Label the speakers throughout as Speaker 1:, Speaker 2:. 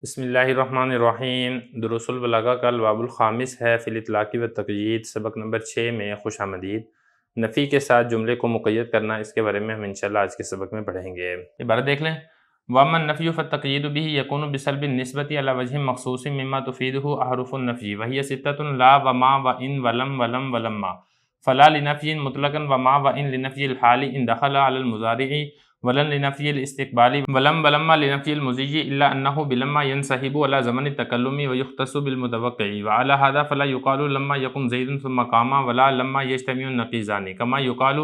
Speaker 1: بسم اللہ الرحمن الرحیم۔ دروس البلاغہ کا الباب الخامس ہے فی الاطلاق و تقیید، سبق نمبر 6 میں خوش آمدید۔ نفی کے ساتھ جملے کو مقید کرنا، اس کے بارے میں ہم انشاءاللہ آج کے سبق میں پڑھیں گے۔ عبارت دیکھ لیں۔ وَأَمَّا النَّفْيُ فَالتَّقْيِيدُ بِهِ يَكُونُ بِسَلْبِ النِّسْبَةِ عَلَى وَجْهٍ مَخْصُوصٍ مِمَّا تُفِيدُهُ أَحْرُفُ النَّفْيِ وَهِيَ سِتَّةٌ لَا وَمَا وَإِنْ وَلَمْ وَلَمْ وَلَمَّا فَلَا لِنَفْيٍ مُطْلَقًا وَمَا وَإِنْ لِنَفْيِ الْحَالِ إِنْ دَخَلَ عَلَى الْمُضَارِعِ ولن لنفي الاستقبال ولم ولما لنفي المزي إلا أنه بلما ينسحب على زمن التكلم ويختص بالمتوقع وعلى هذا فلا يقال لما يقم زيد ثم قام ولا لما يجتمع النقيضان كما يقال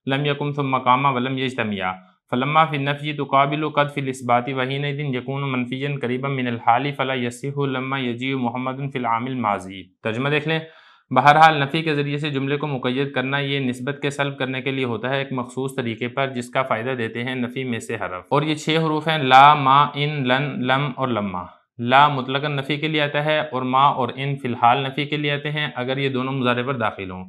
Speaker 1: لم يقم ثم قام ولم يجتمعا فلما في النفي تقابل قد في الإثبات وحينئذ يكون منفيا قريبا من الحال فلا يصح لما يجيء محمد في العام الماضي۔ ترجمہ دیکھ لیں۔ بہرحال نفی کے ذریعے سے جملے کو مقید کرنا یہ نسبت کے سلب کرنے کے لیے ہوتا ہے ایک مخصوص طریقے پر، جس کا فائدہ دیتے ہیں نفی میں سے حرف، اور یہ 6 حروف ہیں: لا، ما، ان، لن، لم اور لما۔ لا مطلقاً نفی کے لیے آتا ہے، اور ما اور ان فی الحال نفی کے لیے آتے ہیں اگر یہ دونوں مضارع پر داخل ہوں،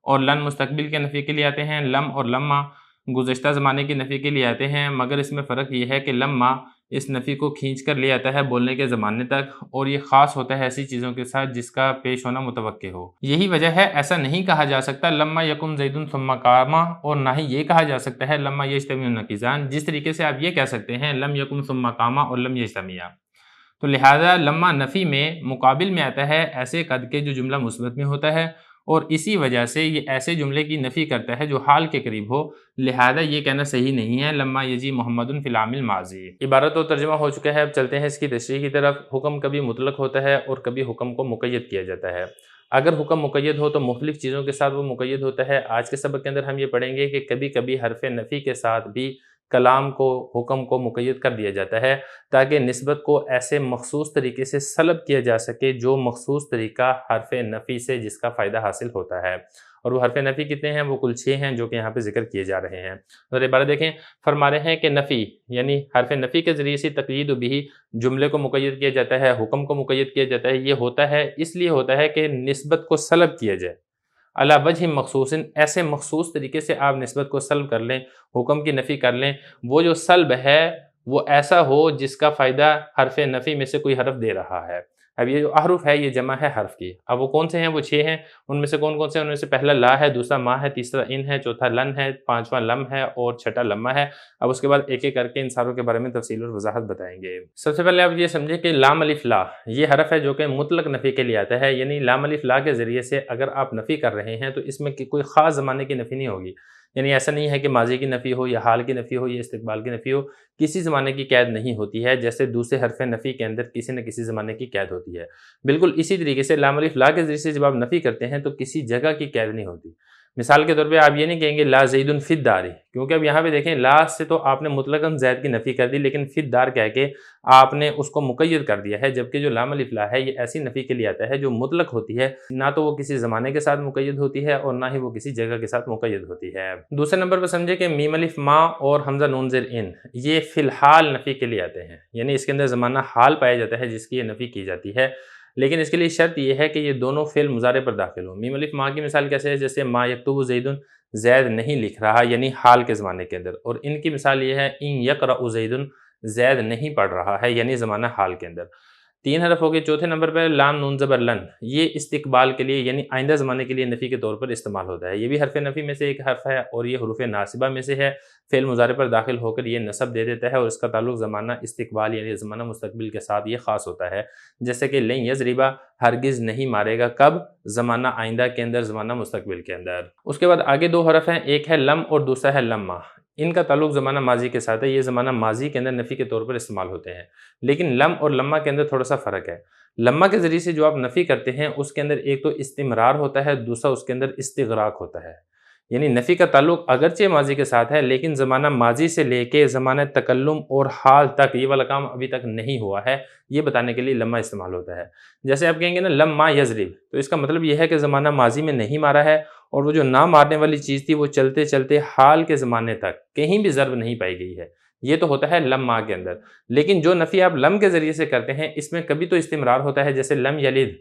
Speaker 1: اور لن مستقبل کے نفی کے لیے آتے ہیں، لم اور لما گزشتہ زمانے کی نفی کے لیے آتے ہیں، مگر اس میں فرق یہ ہے کہ لما اس نفی کو کھینچ کر لے آتا ہے بولنے کے زمانے تک، اور یہ خاص ہوتا ہے ایسی چیزوں کے ساتھ جس کا پیش ہونا متوقع ہو۔ یہی وجہ ہے ایسا نہیں کہا جا سکتا لما یکم زید ثم قام، اور نہ ہی یہ کہا جا سکتا ہے لما یجتمع النقیضان، جس طریقے سے آپ یہ کہہ سکتے ہیں لم یکم ثم قام اور لم یجتمع۔ تو لہذا لما نفی میں مقابل میں آتا ہے ایسے قد کے جو جملہ مثبت میں ہوتا ہے، اور اسی وجہ سے یہ ایسے جملے کی نفی کرتا ہے جو حال کے قریب ہو، لہذا یہ کہنا صحیح نہیں ہے لما یجی محمد فی العام الماضی۔ عبارت و ترجمہ ہو چکا ہے، اب چلتے ہیں اس کی تشریح کی طرف۔ حکم کبھی مطلق ہوتا ہے اور کبھی حکم کو مقید کیا جاتا ہے۔ اگر حکم مقید ہو تو مختلف چیزوں کے ساتھ وہ مقید ہوتا ہے۔ آج کے سبق کے اندر ہم یہ پڑھیں گے کہ کبھی کبھی حرف نفی کے ساتھ بھی کلام کو، حکم کو مقید کر دیا جاتا ہے تاکہ نسبت کو ایسے مخصوص طریقے سے سلب کیا جا سکے جو مخصوص طریقہ حرف نفی سے جس کا فائدہ حاصل ہوتا ہے، اور وہ حرف نفی کتنے ہیں؟ وہ کل 6 ہیں جو کہ یہاں پہ ذکر کیے جا رہے ہیں۔ اور عبارت دیکھیں، فرما رہے ہیں کہ نفی یعنی حرف نفی کے ذریعے سے تقیید بھی جملے کو مقید کیا جاتا ہے، حکم کو مقید کیا جاتا ہے۔ یہ ہوتا ہے اس لیے ہوتا ہے کہ نسبت کو سلب کیا جائے علی وجہ مخصوص، ایسے مخصوص طریقے سے آپ نسبت کو سلب کر لیں، حکم کی نفی کر لیں، وہ جو سلب ہے وہ ایسا ہو جس کا فائدہ حرف نفی میں سے کوئی حرف دے رہا ہے۔ اب یہ جو احرف ہے یہ جمع ہے حرف کی، اب وہ کون سے ہیں؟ وہ 6 ہیں۔ ان میں سے کون کون سے ہیں؟ ان میں سے پہلا لا ہے، دوسرا ما ہے، تیسرا ان ہے، چوتھا لن ہے، پانچواں لم ہے، اور چھٹا لما ہے۔ اب اس کے بعد ایک ایک کر کے ان ساروں کے بارے میں تفصیل اور وضاحت بتائیں گے۔ سب سے پہلے آپ یہ سمجھیں کہ لام الف لا یہ حرف ہے جو کہ مطلق نفی کے لیے آتا ہے، یعنی لام الف لا کے ذریعے سے اگر آپ نفی کر رہے ہیں تو اس میں کوئی خاص زمانے کی نفی نہیں ہوگی، یعنی ایسا نہیں ہے کہ ماضی کی نفی ہو یا حال کی نفی ہو یا استقبال کی نفی ہو، کسی زمانے کی قید نہیں ہوتی ہے، جیسے دوسرے حرف نفی کے اندر کسی نہ کسی زمانے کی قید ہوتی ہے۔ بالکل اسی طریقے سے لام الف لا کے ذریعے سے جب آپ نفی کرتے ہیں تو کسی جگہ کی قید نہیں ہوتی۔ مثال کے طور پہ آپ یہ نہیں کہیں گے لا زید فی الدار، کیونکہ اب یہاں پہ دیکھیں لا سے تو آپ نے مطلقاً زید کی نفی کر دی، لیکن فی الدار کہہ کے آپ نے اس کو مقید کر دیا ہے، جبکہ جو لام الف لا ہے یہ ایسی نفی کے لیے آتا ہے جو مطلق ہوتی ہے، نہ تو وہ کسی زمانے کے ساتھ مقید ہوتی ہے اور نہ ہی وہ کسی جگہ کے ساتھ مقید ہوتی ہے۔ دوسرے نمبر پر سمجھے کہ میم الف ما اور حمزہ نون زیر ان یہ فی الحال نفی کے لیے آتے ہیں، یعنی اس کے اندر زمانہ حال پایا جاتا ہے جس کی یہ نفی کی جاتی ہے، لیکن اس کے لیے شرط یہ ہے کہ یہ دونوں فعل مضارع پر داخل ہوں۔ میم الف ما کی مثال کیسے ہے؟ جیسے ما یکتب زید، زید نہیں لکھ رہا، یعنی حال کے زمانے کے اندر، اور ان کی مثال یہ ہے ان یقرأ زید، زید نہیں پڑھ رہا ہے، یعنی زمانہ حال کے اندر۔ 3 حرف ہو گئے۔ چوتھے نمبر پر لام نون زبر لن، یہ استقبال کے لیے یعنی آئندہ زمانے کے لیے نفی کے طور پر استعمال ہوتا ہے، یہ بھی حرف نفی میں سے ایک حرف ہے اور یہ حروف ناصبہ میں سے ہے، فعل مضارع پر داخل ہو کر یہ نصب دے دیتا ہے، اور اس کا تعلق زمانہ استقبال یعنی زمانہ مستقبل کے ساتھ یہ خاص ہوتا ہے، جیسے کہ لن یضربا ہرگز نہیں مارے گا، کب؟ زمانہ آئندہ کے اندر، زمانہ مستقبل کے اندر۔ اس کے بعد آگے 2 حرف ہیں، ایک ہے لم اور دوسرا ہے لما، ان کا تعلق زمانہ ماضی کے ساتھ ہے، یہ زمانہ ماضی کے اندر نفی کے طور پر استعمال ہوتے ہیں، لیکن لم اور لما کے اندر تھوڑا سا فرق ہے۔ لما کے ذریعے سے جو آپ نفی کرتے ہیں اس کے اندر ایک تو استمرار ہوتا ہے، دوسرا اس کے اندر استغراق ہوتا ہے، یعنی نفی کا تعلق اگرچہ ماضی کے ساتھ ہے لیکن زمانہ ماضی سے لے کے زمانہ تکلم اور حال تک یہ والا کام ابھی تک نہیں ہوا ہے، یہ بتانے کے لیے لما استعمال ہوتا ہے۔ جیسے آپ کہیں گے نا لما یضرب، تو اس کا مطلب یہ ہے کہ زمانہ ماضی میں نہیں مارا ہے، اور وہ جو نہ مارنے والی چیز تھی وہ چلتے چلتے حال کے زمانے تک کہیں بھی ضرب نہیں پائی گئی ہے، یہ تو ہوتا ہے لما کے اندر۔ لیکن جو نفی آپ لم کے ذریعے سے کرتے ہیں اس میں کبھی تو استمرار ہوتا ہے، جیسے لم یلد،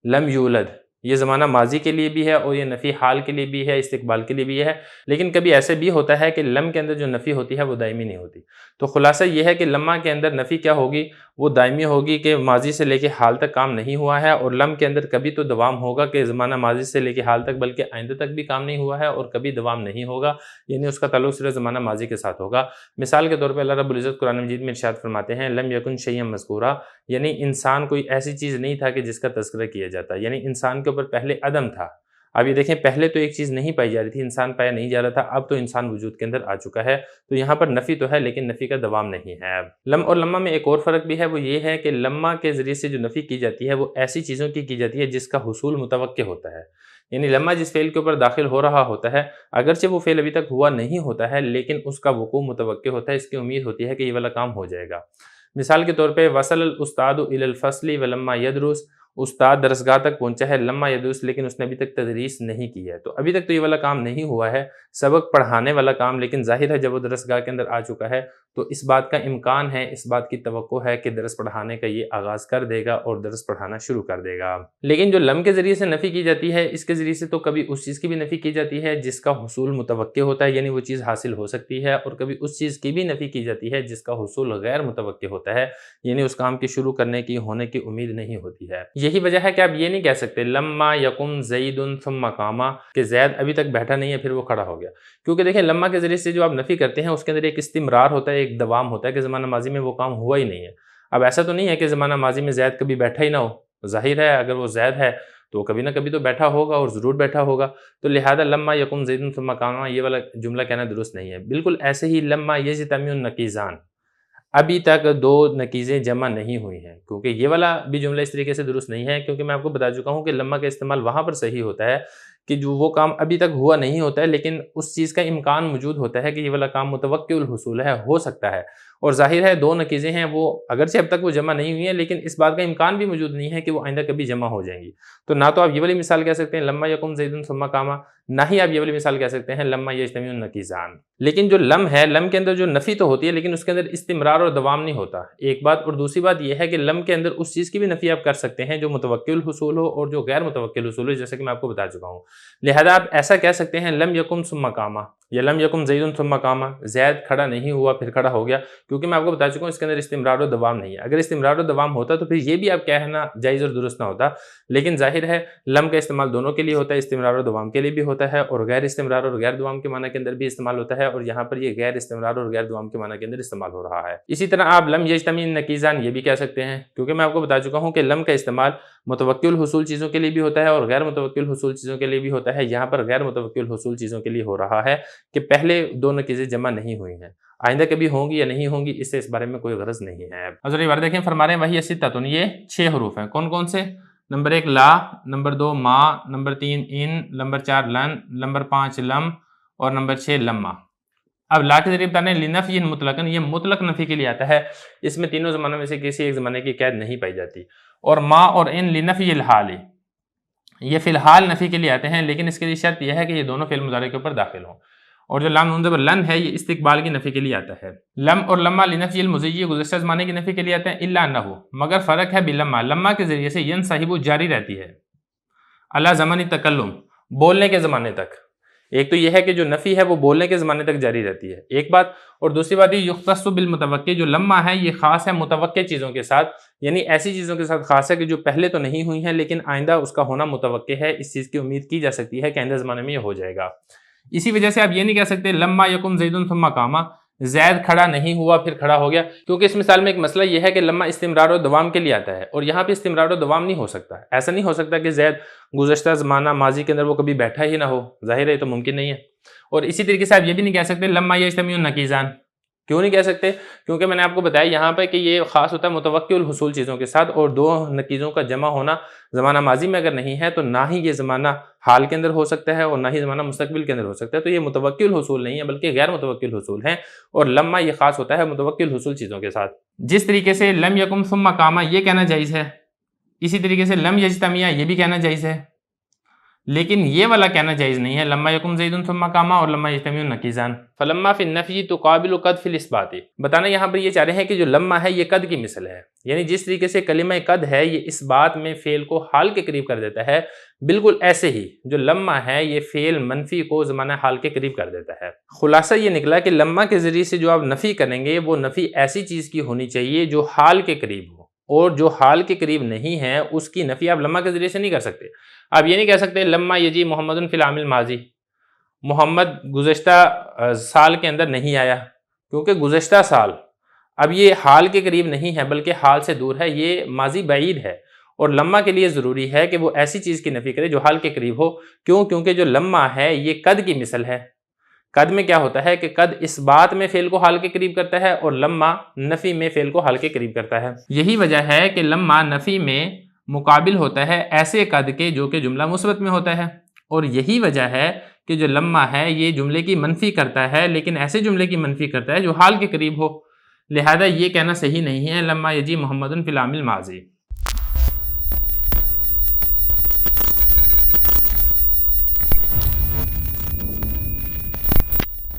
Speaker 1: لم یولد، یہ زمانہ ماضی کے لیے بھی ہے اور یہ نفی حال کے لیے بھی ہے، استقبال کے لیے بھی ہے، لیکن کبھی ایسے بھی ہوتا ہے کہ لم کے اندر جو نفی ہوتی ہے وہ دائمی نہیں ہوتی۔ تو خلاصہ یہ ہے کہ لما کے اندر نفی کیا ہوگی؟ وہ دائمی ہوگی کہ ماضی سے لے کے حال تک کام نہیں ہوا ہے، اور لم کے اندر کبھی تو دوام ہوگا کہ زمانہ ماضی سے لے کے حال تک بلکہ آئندہ تک بھی کام نہیں ہوا ہے، اور کبھی دوام نہیں ہوگا، یعنی اس کا تعلق صرف زمانہ ماضی کے ساتھ ہوگا۔ مثال کے طور پہ اللہ رب العزت قرآن مجید میں ارشاد فرماتے ہیں لم یکن شیئا مذکورا، یعنی انسان کوئی ایسی چیز نہیں تھا کہ جس کا تذکرہ کیا جاتا، یعنی انسان کے اوپر پہلے عدم تھا۔ اب یہ دیکھیں پہلے تو ایک چیز نہیں پائی جا رہی تھی، انسان پایا نہیں جا رہا تھا، اب تو انسان وجود کے اندر آ چکا ہے، تو یہاں پر نفی تو ہے لیکن نفی کا دوام نہیں ہے۔ لم اور لمہ میں ایک اور فرق بھی ہے، وہ یہ ہے کہ لمہ کے ذریعے سے جو نفی کی جاتی ہے وہ ایسی چیزوں کی جاتی ہے جس کا حصول متوقع ہوتا ہے، یعنی لمہ جس فعل کے اوپر داخل ہو رہا ہوتا ہے اگرچہ وہ فعل ابھی تک ہوا نہیں ہوتا ہے لیکن اس کا وقوع متوقع ہوتا ہے، اس کی امید ہوتی ہے کہ یہ والا کام ہو جائے گا۔ مثال کے طور پہ وصل الاستاد الی الفصل ولما یدرس، استاد درسگاہ تک پہنچا ہے، لما یدرس لیکن اس نے ابھی تک تدریس نہیں کی ہے، تو ابھی تک تو یہ والا کام نہیں ہوا ہے سبق پڑھانے والا کام، لیکن ظاہر ہے جب وہ درسگاہ کے اندر آ چکا ہے تو اس بات کا امکان ہے، اس بات کی توقع ہے کہ درس پڑھانے کا یہ آغاز کر دے گا اور درس پڑھانا شروع کر دے گا۔ لیکن جو لم کے ذریعے سے نفی کی جاتی ہے اس کے ذریعے سے تو کبھی اس چیز کی بھی نفی کی جاتی ہے جس کا حصول متوقع ہوتا ہے، یعنی وہ چیز حاصل ہو سکتی ہے، اور کبھی اس چیز کی بھی نفی کی جاتی ہے جس کا حصول غیر متوقع ہوتا ہے، یعنی اس کام کی شروع کرنے کی ہونے کی امید نہیں ہوتی ہے۔ یہی وجہ ہے کہ آپ یہ نہیں کہہ سکتے لما یقم زید ثم قام کہ زید ابھی تک بیٹھا نہیں ہے پھر وہ کھڑا ہو گیا، کیونکہ دیکھیں لما کے ذریعے سے جو آپ نفی کرتے ہیں اس کے اندر ایک استمرار ہوتا ہے، ایک دوام ہوتا ہے کہ زمانہ ماضی میں وہ کام ہوا ہی نہیں ہے۔ اب ایسا تو نہیں ہے کہ زمانہ ماضی میں زید کبھی بیٹھا ہی نہ ہو، ظاہر ہے اگر وہ زید ہے تو کبھی نہ کبھی تو بیٹھا ہوگا اور ضرور بیٹھا ہوگا، تو لہذا لما یقم زید ثم قام یہ والا جملہ کہنا درست نہیں ہے۔ بالکل ایسے ہی لما یجتمع النقیضان، ابھی تک دو نقیزیں جمع نہیں ہوئی ہیں، کیونکہ یہ والا بھی جملہ اس طریقے سے درست نہیں ہے، کیونکہ میں آپ کو بتا چکا ہوں کہ لما کا استعمال وہاں پر صحیح ہوتا ہے کہ جو وہ کام ابھی تک ہوا نہیں ہوتا ہے لیکن اس چیز کا امکان موجود ہوتا ہے کہ یہ والا کام متوقع الحصول ہے، ہو سکتا ہے، اور ظاہر ہے دو نقیزیں ہیں وہ اگرچہ اب تک وہ جمع نہیں ہوئی ہیں لیکن اس بات کا امکان بھی موجود نہیں ہے کہ وہ آئندہ کبھی جمع ہو جائیں گی، تو نہ تو آپ یہ والی مثال کہہ سکتے ہیں لما یقم زید ثم قام، نہ ہی آپ یہ والی مثال کہہ سکتے ہیں لما یجتمع النقیضان۔ لیکن جو لم ہے، لم کے اندر جو نفی تو ہوتی ہے لیکن اس کے اندر استمرار اور دوام نہیں ہوتا، ایک بات، اور دوسری بات یہ ہے کہ لم کے اندر اس چیز کی بھی نفی آپ کر سکتے ہیں جو متوقع الحصول ہو اور جو غیر متوقع الحصول ہو، جیسا کہ میں آپ کو بتا چکا ہوں۔ لہذا آپ ایسا کہہ سکتے ہیں لم یکم ثم قام یا لم یکم زید ثم قام، زید کھڑا نہیں ہوا پھر کھڑا ہو گیا، کیونکہ میں آپ کو بتا چکا ہوں اس کے اندر استمرار و دوام نہیں ہے۔ اگر استمرار و دوام ہوتا تو پھر یہ بھی آپ کہنا جائز اور درست نہ ہوتا، لیکن ظاہر ہے لم کا استعمال دونوں کے لیے ہوتا ہے، استمرار و دوام کے لیے بھی ہوتا ہے، اور غیر استمرار اور غیر دوام کے معنی کے اندر بھی استعمال ہوتا ہے، اور یہاں پر یہ غیر استمرار اور غیر دوام کے معنی کے اندر استعمال ہو رہا ہے۔ اسی طرح آپ لم یجتمع النقیضان یہ بھی کہہ سکتے ہیں، کیونکہ میں آپ کو بتا چکا ہوں کہ لم کا استعمال متوقع الحصول چیزوں کے لیے بھی ہوتا ہے اور غیر متوقع الحصول چیزوں کے لیے بھی ہوتا ہے۔ یہاں پر غیر متوقع الحصول چیزوں کے لیے ہو رہا ہے کہ پہلے دو نقیزیں جمع نہیں ہوئی ہیں، آئندہ کبھی ہوں گی یا نہیں ہوں گی اس سے اس بارے میں کوئی غرض نہیں ہے۔ حضرت یہ بار دیکھیں فرما رہے ہیں وہی ستۃ، یہ 6 حروف ہیں، کون کون سے؟ نمبر 1 لا، نمبر 2 ما، نمبر 3 ان، نمبر 4 لن، نمبر 5 لم، اور نمبر 6 لما۔ اب لا کے ذریعے بتانے لنفی مطلقاً، یہ مطلق نفی کے لیے آتا ہے، اس میں تینوں زمانوں میں سے کسی ایک زمانے کی قید نہیں پائی جاتی، اور ما اور ان لنفی الحال، یہ فی الحال نفی کے لیے آتے ہیں، لیکن اس کے لیے شرط یہ ہے کہ یہ دونوں فعل مضارع کے اوپر داخل ہوں، اور جو لام نون زبر لن ہے یہ استقبال کی نفی کے لیے آتا ہے۔ لم اور لما لنفی المضی گزشتہ زمانے کی نفی کے لیے آتے ہیں، الا انہ، مگر فرق ہے بلما، لما کے ذریعے سے ینصحب جاری رہتی ہے، علی زمن تکلم، بولنے کے زمانے تک۔ ایک تو یہ ہے کہ جو نفی ہے وہ بولنے کے زمانے تک جاری رہتی ہے، ایک بات، اور دوسری بات یہ یختص بالمتوقع، جو لما ہے یہ خاص ہے متوقع چیزوں کے ساتھ، یعنی ایسی چیزوں کے ساتھ خاص ہے کہ جو پہلے تو نہیں ہوئی ہیں لیکن آئندہ اس کا ہونا متوقع ہے، اس چیز کی امید کی جا سکتی ہے کہ آئندہ زمانے میں یہ ہو جائے گا۔ اسی وجہ سے آپ یہ نہیں کہہ سکتے لما یکم زید ثم قام، زید کھڑا نہیں ہوا پھر کھڑا ہو گیا، کیونکہ اس مثال میں ایک مسئلہ یہ ہے کہ لما استمرار و دوام کے لیے آتا ہے، اور یہاں پہ استمرار و دوام نہیں ہو سکتا، ایسا نہیں ہو سکتا کہ زید گزشتہ زمانہ ماضی کے اندر وہ کبھی بیٹھا ہی نہ ہو، ظاہر ہے یہ تو ممکن نہیں ہے۔ اور اسی طریقے سے آپ یہ بھی نہیں کہہ سکتے لما یجتمع النقیضان، کیوں نہیں کہہ سکتے؟ کیونکہ میں نے آپ کو بتایا یہاں پہ کہ یہ خاص ہوتا ہے متوقع الحصول چیزوں کے ساتھ، اور دو نقیزوں کا جمع ہونا زمانہ ماضی میں اگر نہیں ہے تو نہ ہی یہ زمانہ حال کے اندر ہو سکتا ہے اور نہ ہی زمانہ مستقبل کے اندر ہو سکتا ہے، تو یہ متوقع الحصول نہیں ہے بلکہ غیر متوقع الحصول ہیں، اور لما یہ خاص ہوتا ہے متوقع الحصول چیزوں کے ساتھ۔ جس طریقے سے لم یکم ثم قام یہ کہنا جائز ہے، اسی طریقے سے لم یجتمع یہ بھی کہنا جائز ہے، لیکن یہ والا کہنا جائز نہیں ہے لما یکن زیدن ثم قاما اور لما یجتمع النقیضان فلما فی النفی تقابل قد فی الاثبات۔ بتانا یہاں پر یہ چاہ رہے ہیں کہ جو لما ہے یہ قد کی مثل ہے، یعنی جس طریقے سے کلمہ قد ہے یہ اس بات میں فعل کو حال کے قریب کر دیتا ہے، بالکل ایسے ہی جو لما ہے یہ فعل منفی کو زمانہ حال کے قریب کر دیتا ہے۔ خلاصہ یہ نکلا کہ لما کے ذریعے سے جو آپ نفی کریں گے وہ نفی ایسی چیز کی ہونی چاہیے جو حال کے قریب ہو، اور جو حال کے قریب نہیں ہے اس کی نفی آپ لما کے ذریعے سے نہیں کر سکتے۔ آپ یہ نہیں کہہ سکتے لما یجی محمد فی العام الماضی، محمد گزشتہ سال کے اندر نہیں آیا، کیونکہ گزشتہ سال اب یہ حال کے قریب نہیں ہے بلکہ حال سے دور ہے، یہ ماضی بعید ہے، اور لما کے لیے ضروری ہے کہ وہ ایسی چیز کی نفی کرے جو حال کے قریب ہو۔ کیوں؟ کیونکہ جو لما ہے یہ قد کی مثل ہے۔ قد میں کیا ہوتا ہے کہ قد اس بات میں فعل کو حال کے قریب کرتا ہے اور لما نفی میں فعل کو حال کے قریب کرتا ہے۔ یہی وجہ ہے کہ لما نفی میں مقابل ہوتا ہے ایسے قد کے جو کہ جملہ مثبت میں ہوتا ہے، اور یہی وجہ ہے کہ جو لما ہے یہ جملے کی منفی کرتا ہے، لیکن ایسے جملے کی منفی کرتا ہے جو حال کے قریب ہو، لہذا یہ کہنا صحیح نہیں ہے لما یجی محمد فی العام الماضی۔